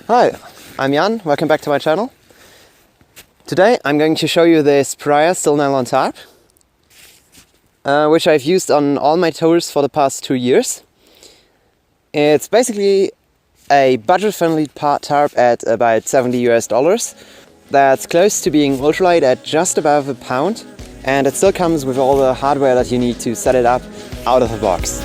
Hi, I'm Jan, welcome back to my channel. Today I'm going to show you this Paria SilNylon tarp, which I've used on all my tours for the past 2 years. It's basically a budget-friendly tarp at about $70 US. That's close to being ultralight at just above a pound, and it still comes with all the hardware that you need to set it up out of the box.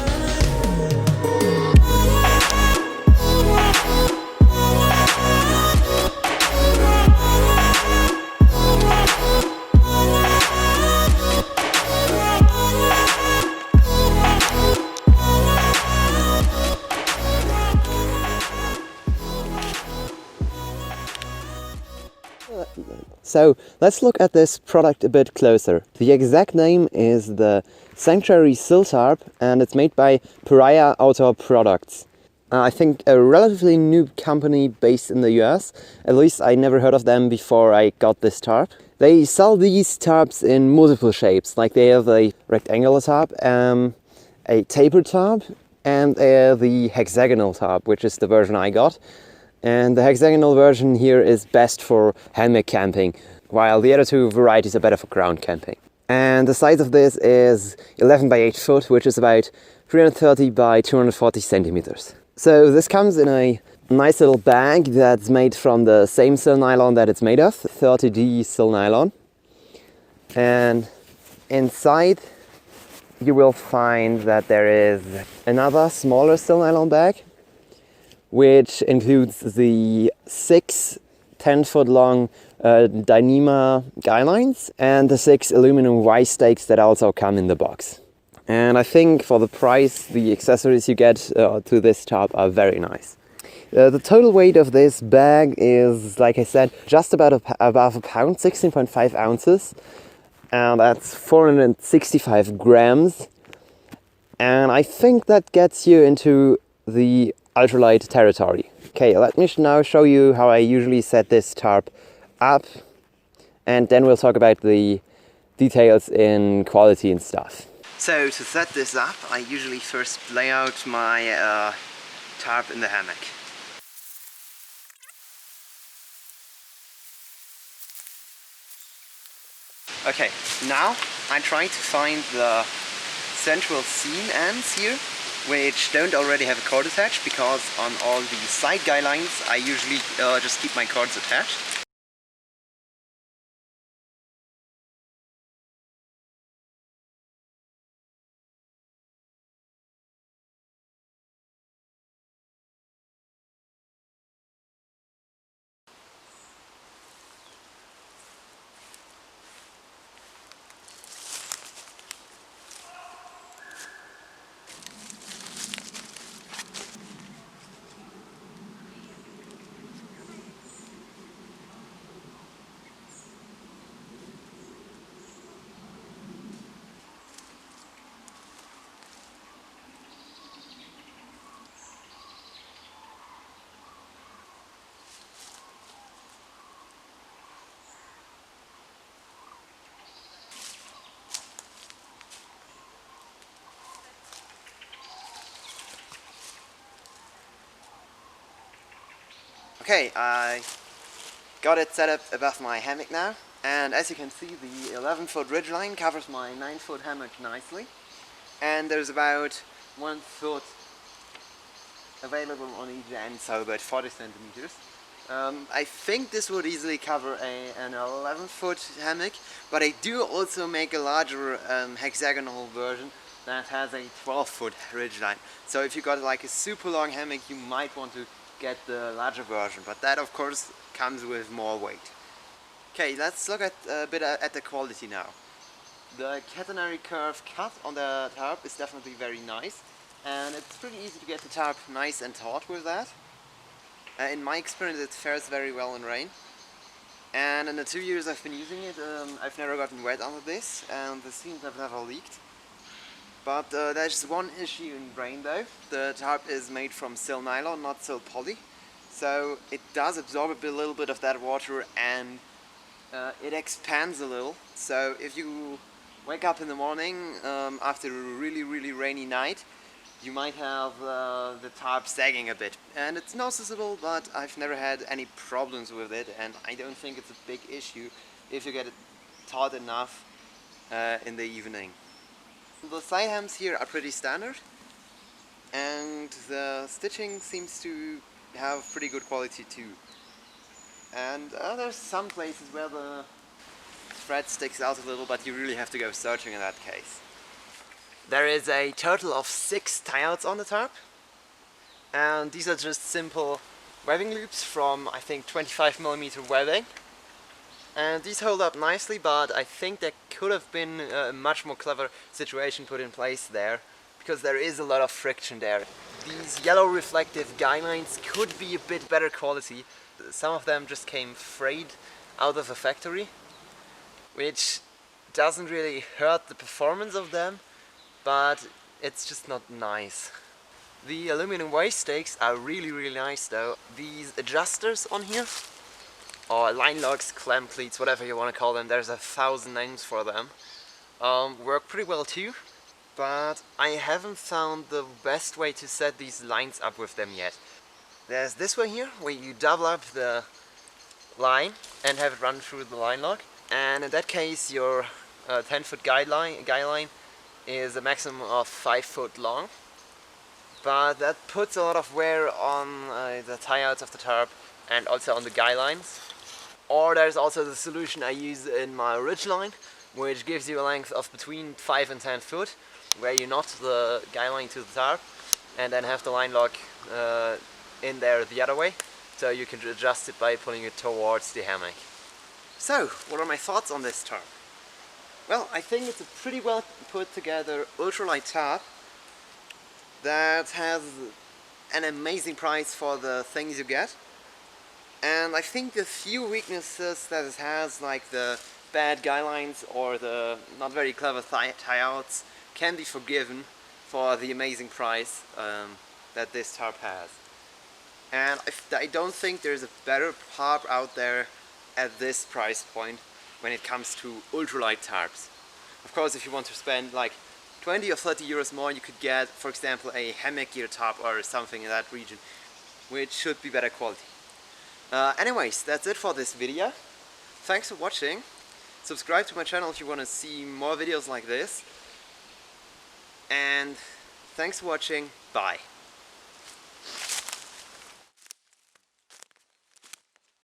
So let's look at this product a bit closer. The exact name is the Sanctuary Sil Tarp, and it's made by Paria Outdoor Products. I think a relatively new company based in the US. At least I never heard of them before I got this tarp. They sell these tarps in multiple shapes, like they have a rectangular tarp, a tapered tarp, and the hexagonal tarp, which is the version I got. And the hexagonal version here is best for hammock camping, while the other two varieties are better for ground camping. And the size of this is 11 by 8 foot, which is about 330 by 240 centimeters. So this comes in a nice little bag that's made from the same SilNylon that it's made of, 30D SilNylon. And inside you will find that there is another smaller SilNylon bag, which includes the 6 10-foot long Dyneema guy lines and the 6 aluminum Y stakes that also come in the box. And I think for the price, the accessories you get to this tarp are very nice. The total weight of this bag is, like I said, just about above a pound, 16.5 ounces. And that's 465 grams. And I think that gets you into the ultralight territory. Okay, let me now show you how I usually set this tarp up, and then we'll talk about the details in quality and stuff. So to set this up, I usually first lay out my tarp in the hammock. Okay, now I try to find the central seam ends here, which don't already have a cord attached, because on all the side guy lines I usually just keep my cords attached. Okay, I got it set up above my hammock now, and as you can see, the 11-foot ridgeline covers my 9-foot hammock nicely, and there's about 1 foot available on each end, so about 40 centimeters. I think this would easily cover an 11-foot hammock, but I do also make a larger hexagonal version that has a 12-foot ridgeline. So if you got like a super long hammock, you might want to get the larger version, but that of course comes with more weight. Okay, let's look at a bit at the quality now. The catenary curve cut on the tarp is definitely very nice, and it's pretty easy to get the tarp nice and taut with that. In my experience, it fares very well in rain, and in the 2 years I've been using it, I've never gotten wet under this, and the seams have never leaked. But there's one issue in rain though. The tarp is made from SilNylon, not SilPoly, so it does absorb a little bit of that water, and it expands a little. So if you wake up in the morning after a really rainy night, you might have the tarp sagging a bit. And it's noticeable, but I've never had any problems with it, and I don't think it's a big issue if you get it taut enough in the evening. The side hems here are pretty standard, and the stitching seems to have pretty good quality too. And there's some places where the thread sticks out a little, but you really have to go searching in that case. There is a total of 6 tie-outs on the tarp, and these are just simple webbing loops from, I think, 25mm webbing. And these hold up nicely, but I think there could have been a much more clever situation put in place there, because there is a lot of friction there. These yellow reflective guy lines could be a bit better quality. Some of them just came frayed out of a factory, which doesn't really hurt the performance of them, but it's just not nice. The aluminum waist stakes are really nice though. These adjusters on here, or line locks, clamp cleats, whatever you want to call them, there's 1,000 names for them, work pretty well too, but I haven't found the best way to set these lines up with them yet. There's this way here, where you double up the line and have it run through the line lock, and in that case your 10-foot guy line is a maximum of 5 foot long, but that puts a lot of wear on the tie-outs of the tarp and also on the guy lines. Or there's also the solution I use in my ridge line, which gives you a length of between 5 and 10 foot, where you knot the guy line to the tarp and then have the line lock in there the other way, so you can adjust it by pulling it towards the hammock. So, what are my thoughts on this tarp? Well, I think it's a pretty well put together ultralight tarp that has an amazing price for the things you get. And I think the few weaknesses that it has, like the bad guy lines or the not very clever tie-outs, can be forgiven for the amazing price that this tarp has. And I don't think there's a better tarp out there at this price point when it comes to ultralight tarps. Of course, if you want to spend like 20 or 30 euros more, you could get, for example, a hammock gear tarp or something in that region, which should be better quality. Anyways, that's it for this video. Thanks for watching. Subscribe to my channel if you want to see more videos like this. And thanks for watching. Bye.